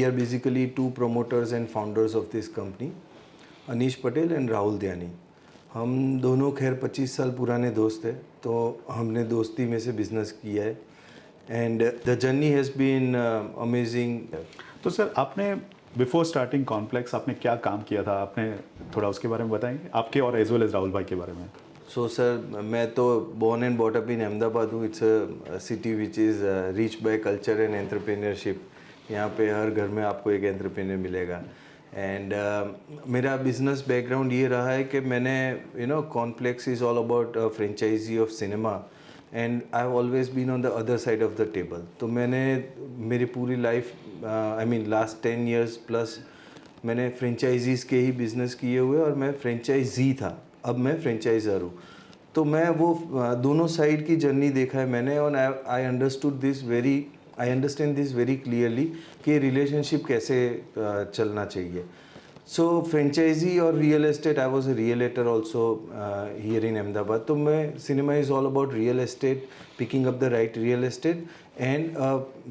are basically two promoters and founders of this company, Anish Patel and Rahul Dayani. हम दोनों खैर 25 साल पुराने दोस्त हैं, तो हमने दोस्ती में से बिज़नेस किया है and the journey has been amazing. तो सर आपने बिफोर स्टार्टिंग कॉम्प्लेक्स आपने क्या काम किया था, आपने थोड़ा उसके बारे में बताएंगे, आपके और एज वेल एज राहुल भाई के बारे में। सो सर, मैं तो born and bought up in Ahmedabad हूँ। It's a city which is rich by culture and entrepreneurship. यहाँ पे हर घर में आपको एक एंटरप्रेन्योर मिलेगा। एंड मेरा बिजनेस बैकग्राउंड ये रहा है कि मैंने Complex is all about franchisee of cinema and I have always been on the other side of the table. तो मैंने मेरी पूरी लाइफ लास्ट 10 years प्लस मैंने फ्रेंचाइजीज़ के ही बिज़नेस किए हुए, और मैं फ्रेंचाइजी था, अब मैं फ्रेंचाइज़र हूँ। तो मैं वो दोनों साइड की जर्नी देखा है मैंने, और I understand this very clearly कि रिलेशनशिप कैसे चलना चाहिए। सो फ्रेंचाइजी और real estate, I was a realtor also here in Ahmedabad. तो मैं cinema is all about real estate, picking up the right real estate and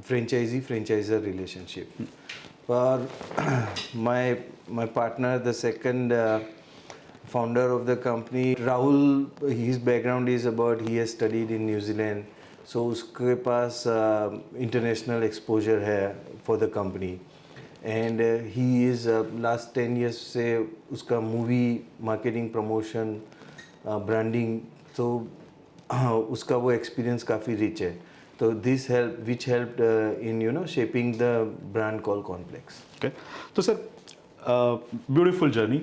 franchiser relationship. और my partner, the second founder of the company, Rahul, his background is about, he has studied in New Zealand, so उसके पास international exposure है for the company, and he is last 10 years से उसका movie marketing promotion branding, तो उसका वो experience काफ़ी rich है। तो this help which helped in shaping the brand called Complex. Okay, तो सर ब्यूटीफुल जर्नी,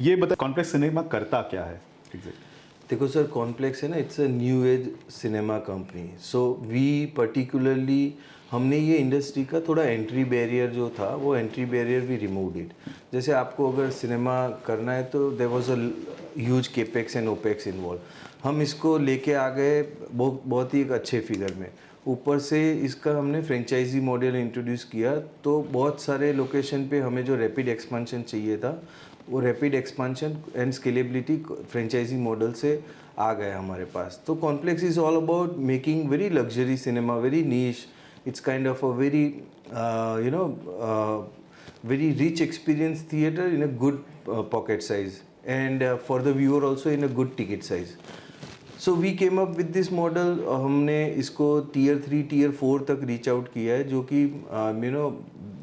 ये बता कॉम्प्लेक्स सिनेमा करता क्या है एग्जैक्टली? देखो सर, कॉम्प्लेक्स है ना, it's a new age cinema company. So we particularly, हमने ये इंडस्ट्री का थोड़ा एंट्री बैरियर जो था, वो entry barrier we removed it. जैसे आपको अगर सिनेमा करना है तो there was a huge capex and opex involve. हम इसको लेके आ गए बहुत ही एक अच्छे फिगर में। ऊपर से इसका हमने फ्रेंचाइजी मॉडल इंट्रोड्यूस किया, तो बहुत सारे लोकेशन पे हमें जो रैपिड एक्सपेंशन चाहिए था, वो rapid expansion and scalability franchisee model से आ गया हमारे पास। तो Complex is all about making very luxury cinema, very niche. It's kind of a very very rich experience theater in a good pocket size, and for the viewer also in a good ticket size. So we came up with this model. हमने इसको tier 3 tier 4 तक reach out किया है, जो कि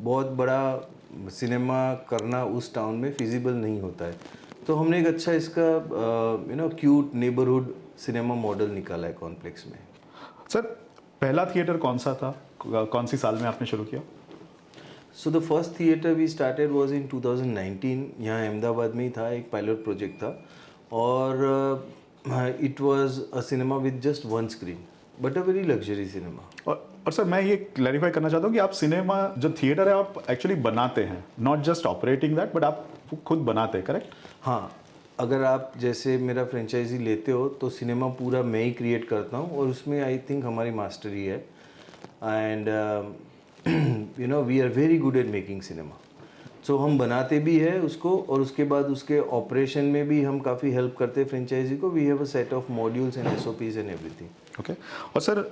बहुत बड़ा cinema करना उस टाउन में फिजिबल नहीं होता है। तो हमने एक अच्छा इसका क्यूट नेबरहुड सिनेमा मॉडल निकाला है कॉम्प्लेक्स में। सर पहला थिएटर कौन सा था, कौन सी साल में आपने शुरू किया? So the first theatre we started was in 2019। यहाँ अहमदाबाद में ही था, एक पायलट प्रोजेक्ट था, और it was a cinema with just one screen, but a very luxury cinema. और सर मैं ये क्लैरिफाई करना चाहता हूँ कि आप सिनेमा जो थिएटर है आप एक्चुअली बनाते हैं, not just operating that, but आप खुद बनाते हैं, करेक्ट? हाँ, अगर आप जैसे मेरा फ्रेंचाइजी लेते हो तो सिनेमा पूरा मैं ही क्रिएट करता हूँ, और उसमें आई थिंक हमारी मास्टरी है, and we are very good at making cinema. So हम बनाते भी है उसको, और उसके बाद उसके ऑपरेशन में भी हम काफ़ी हेल्प करते हैं फ्रेंचाइजी को। We have a set of modules and SOPs and everything. Okay, और सर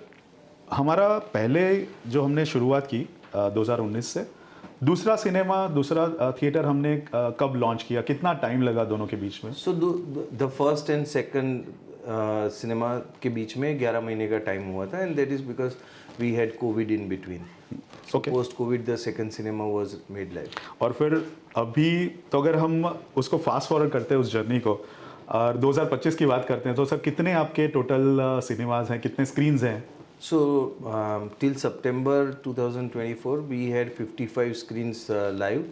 हमारा पहले जो हमने शुरुआत की 2019 से, दूसरा थिएटर हमने कब लॉन्च किया, कितना टाइम लगा दोनों के बीच में? So the first and second cinema के बीच में 11 महीने का टाइम हुआ था, and that is because we had covid in between. So post covid the second cinema was made live. और फिर अभी तो अगर हम उसको फास्ट फॉरवर्ड करते हैं उस जर्नी को, और 2025 की बात करते हैं, तो सर कितने आपके टोटल सिनेमाज हैं, कितने स्क्रीन्स हैं? So till September 2024 we had 55 screens live.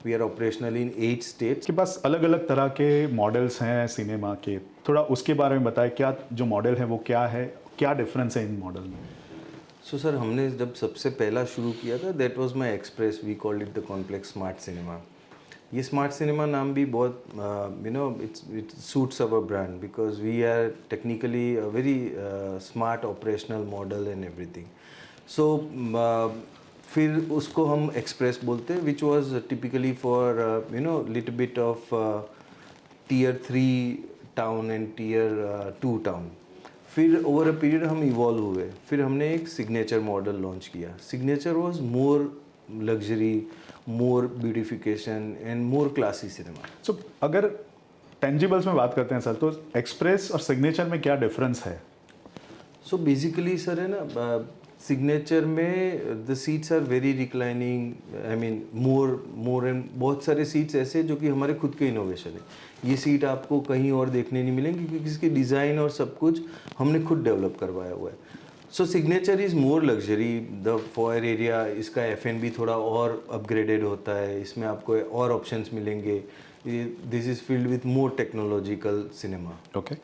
We are operational in 8 states. के पास अलग अलग तरह के मॉडल्स हैं सिनेमा के, थोड़ा उसके बारे में बताएं, क्या जो मॉडल है वो क्या है, क्या डिफरेंस है इन मॉडल में? So सर, हमने जब सबसे पहला शुरू किया था, that was my express, we called it the Complex Smart Cinema. ये स्मार्ट सिनेमा नाम भी बहुत it suits our brand because we are technically a very smart operational model and everything. So फिर उसको हम एक्सप्रेस बोलते हैं, which was typically for little bit of tier 3 town and tier 2 town. फिर over a period हम evolve हुए, फिर हमने एक सिग्नेचर मॉडल लॉन्च किया। Signature was more luxury, more beautification and more classy cinema. सो अगर टेंजिबल्स में बात करते हैं सर, तो एक्सप्रेस और सिग्नेचर में क्या डिफरेंस है? सो बेसिकली सर है ना, सिग्नेचर में the seats are very reclining, I mean more and बहुत सारे सीट्स ऐसे जो कि हमारे खुद के इनोवेशन है। ये सीट आपको कहीं और देखने नहीं मिलेंगी क्योंकि इसकी डिज़ाइन और सब कुछ हमने खुद डेवलप करवाया हुआ है। So signature is more luxury, the foyer area, इसका F&B थोड़ा और अपग्रेडेड होता है, इसमें आपको और ऑप्शंस मिलेंगे। This is field with more technological cinema. Okay,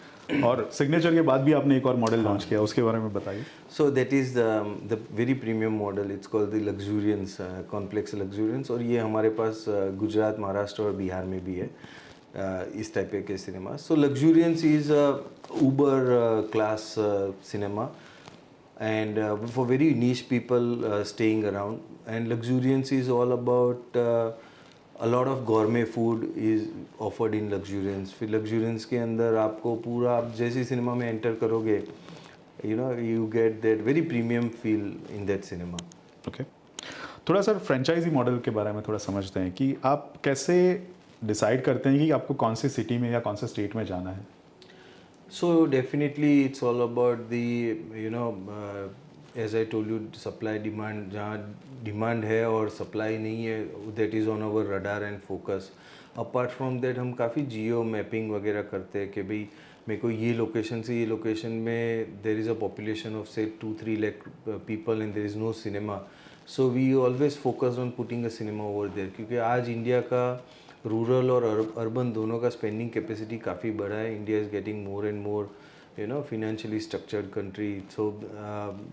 और सिग्नेचर के बाद भी आपने एक और मॉडल लॉन्च किया, उसके बारे में बताइए। So that is the very premium model. It's called the Luxuriance, Complex Luxuriance, और ये हमारे पास गुजरात, महाराष्ट्र और बिहार में भी है इस टाइप के cinema. So Luxuriance is a uber class cinema and for very niche people staying around. And Luxuriance is all about a lot of gourmet food is offered in Luxuriance. फिर Luxuriance के अंदर आपको पूरा, आप जैसे cinema में enter करोगे, you get that very premium feel in that cinema. Okay, थोड़ा सर फ्रेंचाइजी मॉडल के बारे में थोड़ा समझते हैं कि आप कैसे डिसाइड करते हैं कि आपको कौन सी सिटी में या कौन से स्टेट में जाना है? So definitely it's all about the, as I told you, supply demand. जहाँ डिमांड है और सप्लाई नहीं है, that is on our radar and focus. Apart from that हम काफ़ी जियो मैपिंग वगैरह करते हैं कि भाई मेरे को ये लोकेशन से ये लोकेशन में there is a population of say 2-3 lakh people and there is no cinema, so we always focus on putting a cinema over there, क्योंकि आज इंडिया का रूरल और अर्बन दोनों का स्पेंडिंग कैपेसिटी काफ़ी बड़ा है। India is getting more and more financially structured country, so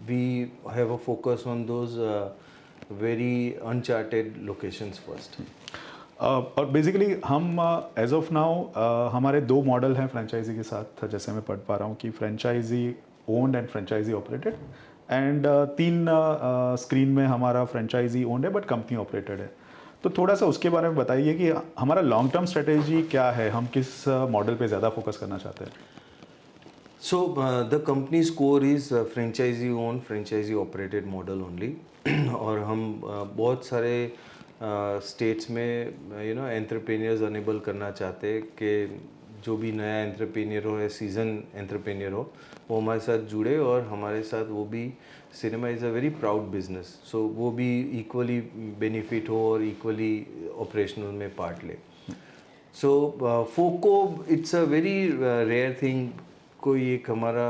we have a focus on those very uncharted locations first. और बेसिकली हम एज ऑफ नाउ हमारे दो मॉडल हैं फ्रेंचाइजी के साथ, जैसे मैं पढ़ पा रहा हूँ कि franchisee owned and franchisee operated, and 3 screen में हमारा फ्रेंचाइजी ओन्ड है बट कंपनी ऑपरेटेड है। तो थोड़ा सा उसके बारे में बताइए कि हमारा लॉन्ग टर्म स्ट्रेटेजी क्या है, हम किस मॉडल पे ज़्यादा फोकस करना चाहते हैं? So the company's core is franchisee owned, franchisee operated model only. और हम बहुत सारे स्टेट्स में एंटरप्रेन्योर्स अनेबल करना चाहते हैं कि जो भी नया एंटरप्रेन्योर हो या सीजन एंटरप्रेन्योर हो वो हमारे साथ जुड़े और हमारे साथ वो भी, cinema is a very proud business, so वो भी इक्वली बेनिफिट हो और इक्वली ऑपरेशनल में पार्ट ले। So FOCO it's a very rare thing. कोई एक हमारा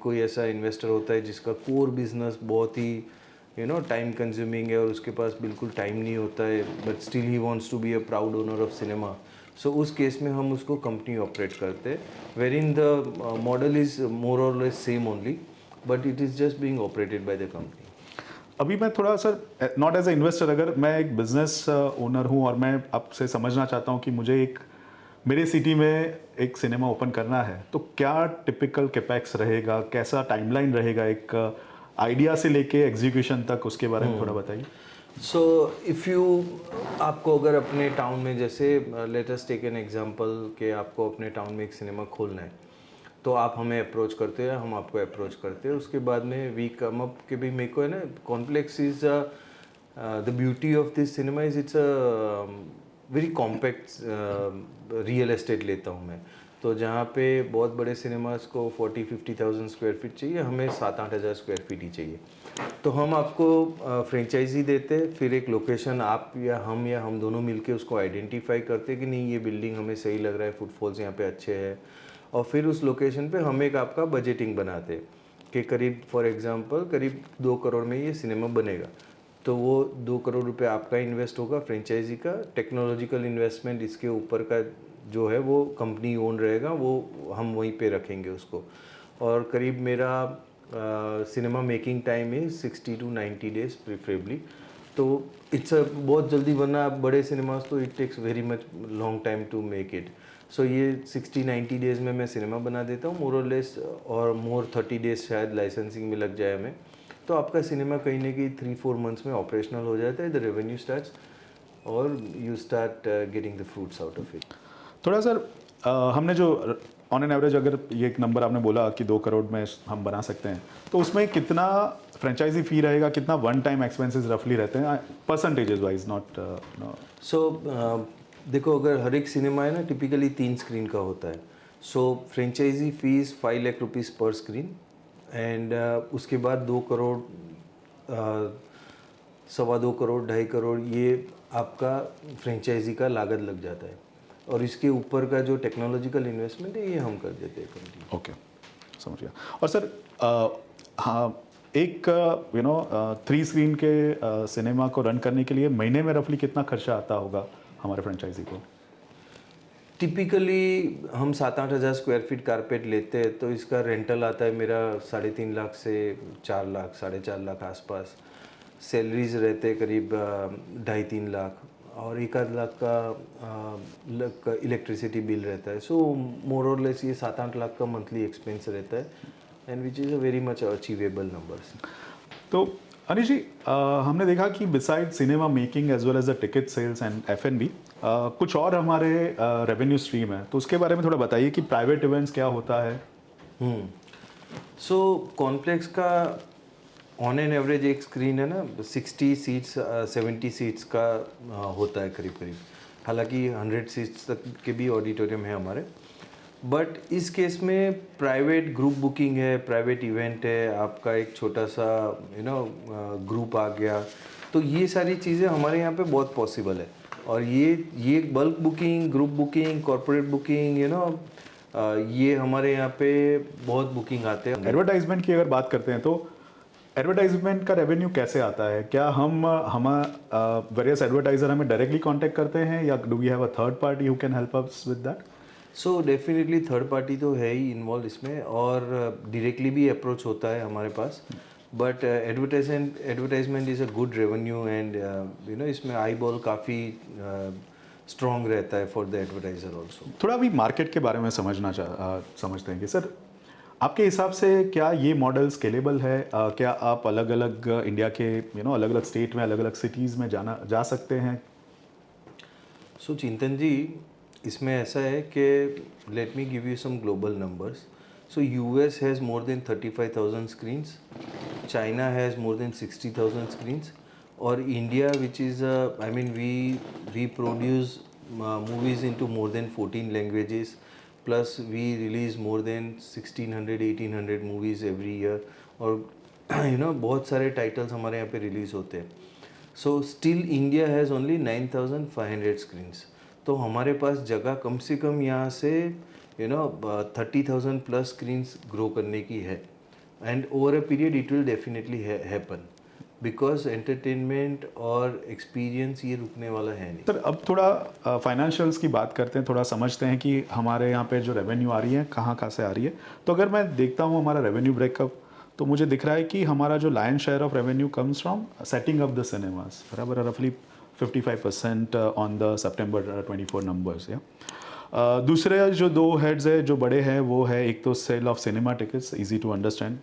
कोई ऐसा इन्वेस्टर होता है जिसका कोर बिजनेस बहुत ही टाइम कंज्यूमिंग है और उसके पास बिल्कुल टाइम नहीं होता है, but still he wants to be a proud owner of cinema. So उस केस में हम उसको कंपनी ऑपरेट करते हैं, wherein the model is more और less same only, but it is just being operated by the company. अभी मैं थोड़ा sir not as a investor, अगर मैं एक बिजनेस ओनर हूँ और मैं आपसे समझना चाहता हूँ कि मुझे मेरे सिटी में एक सिनेमा ओपन करना है, तो क्या टिपिकल कैपेक्स रहेगा, कैसा टाइमलाइन रहेगा, एक आइडिया से लेके एग्जीक्यूशन तक, उसके बारे में थोड़ा बताइए। सो इफ़ यू, आपको अगर अपने टाउन में, जैसे let us take an example कि आपको अपने टाउन में एक सिनेमा खोलना है, तो आप हमें अप्रोच करते हैं, हम आपको अप्रोच करते हैं। उसके बाद में वी कम अप कि भाई मेरे को है ना, complex is the beauty of this cinema is it's a very compact real estate लेता हूँ मैं, तो जहाँ पे बहुत बड़े सिनेमास को 40-50,000 स्क्वायर फीट चाहिए, हमें 7-8 हज़ार स्क्वायर फीट ही चाहिए। तो हम आपको फ्रेंचाइजी देते, फिर एक लोकेशन आप या हम दोनों मिलके उसको आइडेंटिफाई करते कि नहीं ये बिल्डिंग हमें सही लग रहा है, फुटफॉल्स यहाँ पे अच्छे हैं, और फिर उस लोकेशन पे हम एक आपका बजटिंग बनाते कि करीब फॉर एग्जांपल करीब 2 करोड़ में ये सिनेमा बनेगा। तो वो 2 करोड़ रुपए आपका इन्वेस्ट होगा फ्रेंचाइजी का, टेक्नोलॉजिकल इन्वेस्टमेंट इसके ऊपर का जो है वो कंपनी ओन रहेगा, वो हम वहीं पे रखेंगे उसको। और करीब मेरा सिनेमा मेकिंग टाइम है 60 to 90 डेज प्रिफरेबली, तो इट्स बहुत जल्दी, वरना आप बड़े सिनेमास तो it takes very much long time to make it. So ये 60-90 डेज़ में मैं सिनेमा बना देता हूँ मोर और लेस, और मोर 30 डेज़ शायद लाइसेंसिंग में लग जाए हमें, तो आपका सिनेमा कहीं ना कहीं 3-4 मंथ्स में ऑपरेशनल हो जाता है, द रेवेन्यू स्टार्ट्स और you start getting the fruits out of it. थोड़ा सर हमने जो ऑन एन एवरेज अगर ये एक नंबर आपने बोला कि 2 करोड़ में हम बना सकते हैं, तो उसमें कितना फ्रेंचाइजी फी रहेगा, कितना वन टाइम एक्सपेंसेस रफली रहते हैं परसेंटेजेस वाइज, नॉट सो देखो, अगर हर एक सिनेमा है ना टिपिकली 3 स्क्रीन का होता है. सो फ्रेंचाइजी फीस 5 लाख रुपीज़ पर स्क्रीन एंड उसके बाद 2 करोड़, 2.25 करोड़, 2.5 करोड़ ये आपका फ्रेंचाइजी का लागत लग जाता है. और इसके ऊपर का जो टेक्नोलॉजिकल इन्वेस्टमेंट है ये हम कर देते हैं कंपनी. ओके, समझ गया. और सर हाँ, एक 3 स्क्रीन के सिनेमा को रन करने के लिए महीने में रफली कितना खर्चा आता होगा हमारे फ्रेंचाइजी को? टिपिकली हम 7-8 हज़ार स्क्वायर फीट कारपेट लेते हैं तो इसका रेंटल आता है मेरा 3.5 लाख से 4 लाख, 4.5 लाख आसपास. सैलरीज रहते हैं करीब 2.5-3 लाख और 1 लाख का इलेक्ट्रिसिटी बिल रहता है. सो मोर और लेस ये 7-8 लाख का मंथली एक्सपेंस रहता है and which is a very much achievable numbers. तो अनिश जी, हमने देखा कि beside cinema making as well as the ticket sales and F&B कुछ और हमारे रेवेन्यू स्ट्रीम है, तो उसके बारे में थोड़ा बताइए कि प्राइवेट इवेंट्स क्या होता है. सो कॉम्प्लेक्स का ऑन एन एवरेज एक स्क्रीन है ना 60 सीट्स 70 सीट्स का होता है करीब करीब. हालांकि 100 सीट्स तक के भी ऑडिटोरियम है हमारे. बट इस केस में प्राइवेट ग्रुप बुकिंग है, प्राइवेट इवेंट है, आपका एक छोटा सा ग्रुप आ गया, तो ये सारी चीज़ें हमारे यहाँ पे बहुत पॉसिबल है. और ये bulk booking, group booking, corporate booking, ये हमारे यहाँ पे बहुत बुकिंग आते हैं. एडवर्टाइजमेंट की अगर बात करते हैं तो एडवर्टाइजमेंट का रेवेन्यू कैसे आता है? क्या हम वेरियस एडवर्टाइजर हमें डायरेक्टली कांटेक्ट करते हैं या do we have a third party who can help us with that? So definitely third party तो है ही इन्वॉल्व इसमें और डायरेक्टली भी अप्रोच होता है हमारे पास. But advertisement is a good revenue and इसमें आई बॉल काफ़ी स्ट्रॉन्ग रहता है फॉर द एडवर्टाइजर ऑल्सो. थोड़ा अभी मार्केट के बारे में समझते हैं कि सर आपके हिसाब से क्या ये मॉडल स्केलेबल है? क्या आप अलग अलग इंडिया के अलग अलग स्टेट में, अलग अलग सिटीज़ में जा सकते हैं? सो चिंतन जी, इसमें ऐसा है कि let me give you some global numbers. So US has more than 35,000 screens, China has more than 60,000 screens और India which is I mean we produce movies into more than 14 languages plus we release more than 1600-1800 movies every year और बहुत सारे titles हमारे यहाँ पे release होते हैं. So still India has only 9,500 screens. तो हमारे पास जगह कम से कम यहाँ से 30,000 प्लस स्क्रीन्स ग्रो करने की है and over a period it will definitely happen because entertainment और एक्सपीरियंस ये रुकने वाला है नहीं. सर अब थोड़ा फाइनेंशियल्स की बात करते हैं, थोड़ा समझते हैं कि हमारे यहाँ पे जो रेवेन्यू आ रही है कहाँ से आ रही है. तो अगर मैं देखता हूँ हमारा रेवेन्यू ब्रेकअप, तो मुझे दिख रहा है कि हमारा जो lion share of revenue comes from setting up the cinemas, बराबर, रफली 55% ऑन द September 24 नंबर्स. या दूसरे जो दो हेड्स है जो बड़े हैं वो है, एक तो sale of cinema tickets, easy to understand,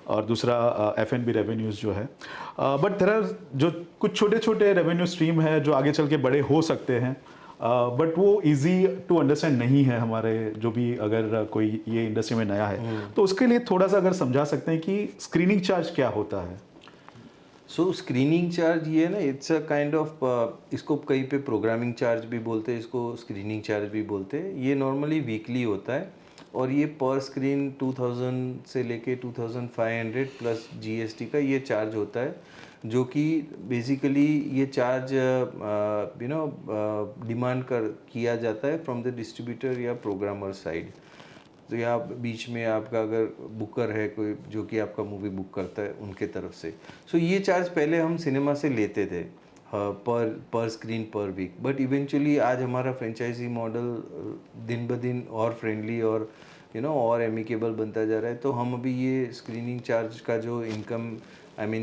और दूसरा F&B रेवेन्यूज़ जो है. बट देयर आर जो कुछ छोटे छोटे रेवेन्यू स्ट्रीम है जो आगे चल के बड़े हो सकते हैं, बट वो इजी टू अंडरस्टैंड नहीं है हमारे, जो भी अगर कोई ये इंडस्ट्री में नया है तो उसके लिए थोड़ा सा अगर समझा सकते हैं कि स्क्रीनिंग चार्ज क्या होता है. सो स्क्रीनिंग चार्ज ये है ना, इट्स अ काइंड ऑफ, इसको कहीं पे प्रोग्रामिंग चार्ज भी बोलते हैं, इसको स्क्रीनिंग चार्ज भी बोलते हैं. ये नॉर्मली वीकली होता है और ये पर स्क्रीन 2000 से लेके 2500 प्लस GST का ये चार्ज होता है, जो कि बेसिकली ये चार्ज डिमांड किया जाता है फ्रॉम द डिस्ट्रीब्यूटर या प्रोग्रामर साइड. तो या बीच में आपका अगर बुकर है कोई जो कि आपका मूवी बुक करता है उनके तरफ से. सो ये चार्ज पहले हम सिनेमा से लेते थे पर स्क्रीन पर वीक. बट इवेंचुअली आज हमारा फ्रेंचाइजी मॉडल दिन ब दिन और फ्रेंडली और और एमिकेबल बनता जा रहा है. तो हम अभी ये स्क्रीनिंग चार्ज का जो इनकम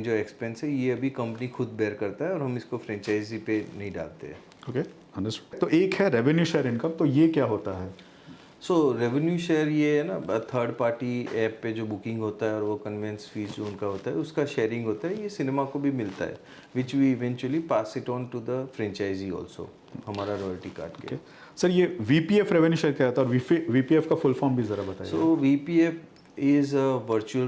जो एक्सपेंस है ये अभी कंपनी खुद बेयर करता है और हम इसको फ्रेंचाइजी पे नहीं डालते हैं. Okay, understood. तो एक है रेवेन्यू शेयर इनकम, तो ये क्या होता है? सो रेवेन्यू शेयर ये है ना, थर्ड पार्टी ऐप पे जो बुकिंग होता है और वो कन्वेंस फीस जो उनका होता है उसका शेयरिंग होता है, ये सिनेमा को भी मिलता है, which we eventually pass it on to the franchisee also, हमारा रॉयल्टी काट के। सर ये वीपीएफ रेवेन्यू शेयर क्या होता है और वीपीएफ का फुल फॉर्म भी ज़रा बताइए। सो VPF is a virtual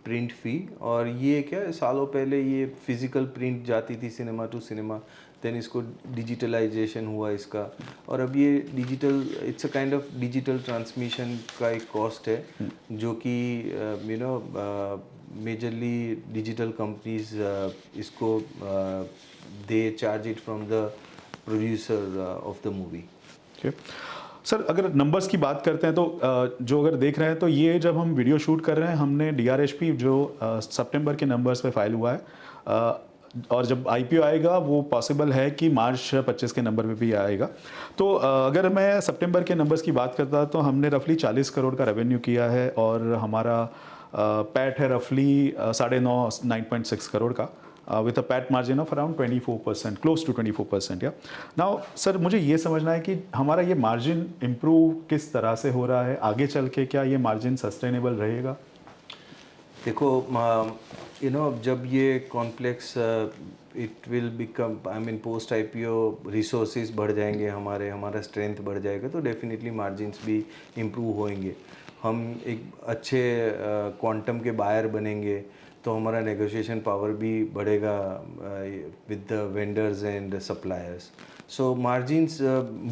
print फी, और ये क्या है, सालों पहले ये फिजिकल प्रिंट जाती थी सिनेमा टू सिनेमा, देन इसको डिजिटलाइजेशन हुआ इसका, और अब ये digital, it's a kind of digital transmission का एक कॉस्ट है जो कि you know majorly digital companies इसको they charge it from the producer of the movie. Okay sir, अगर नंबर्स की बात करते हैं तो जो अगर देख रहे हैं तो ये जब हम वीडियो शूट कर रहे हैं हमने डीआरएचपी जो सितंबर के नंबर्स पे फाइल हुआ है, और जब आईपीओ आएगा वो पॉसिबल है कि मार्च 25 के नंबर पे भी आएगा। तो अगर मैं सितंबर के नंबर्स की बात करता तो हमने रफली 40 करोड़ का रेवेन्यू किया है और हमारा पैट है रफली 9.6 करोड़ का, with a PAT margin of around 24%, close to 24%, या नाउ सर मुझे ये समझना है कि हमारा ये मार्जिन इम्प्रूव किस तरह से हो रहा है, आगे चल के क्या ये मार्जिन सस्टेनेबल रहेगा? देखो यू नो, जब ये complex it will become, I mean post IPO resources बढ़ जाएंगे, हमारा स्ट्रेंथ बढ़ जाएगा, तो डेफिनेटली मार्जिन्स भी इम्प्रूव होएंगे। हम एक अच्छे क्वांटम के बायर बनेंगे तो हमारा नेगोशिएशन पावर भी बढ़ेगा with the vendors and suppliers. So margins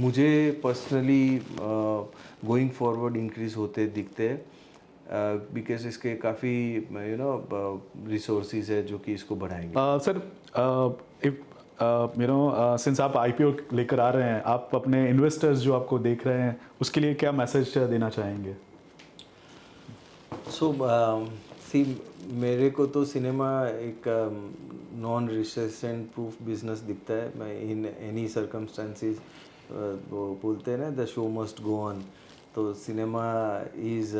मुझे पर्सनली गोइंग फॉरवर्ड इंक्रीज होते दिखते हैं, बिकॉज इसके काफ़ी यू नो रिसोर्सेज है जो कि इसको बढ़ाएंगे। Sir if you know since आप आईपीओ लेकर आ रहे हैं, आप अपने इन्वेस्टर्स जो आपको देख रहे हैं उसके लिए क्या मैसेज देना चाहेंगे? सो सी, मेरे को तो सिनेमा एक नॉन रिसेशन प्रूफ बिजनेस दिखता है। मैं इन एनी सर्कमस्टांसिस, वो बोलते हैं ना, the show must go on, तो cinema is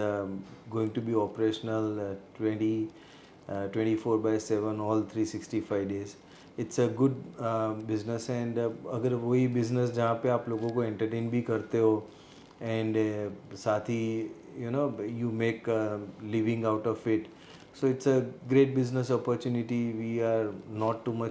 going to be operational 24/7 all 365 days. It's a good business, and अगर वही बिजनेस जहाँ पे आप लोगों को एंटरटेन भी करते हो एंड साथ ही you know you make a living out of it, so it's a great business opportunity. We are not too much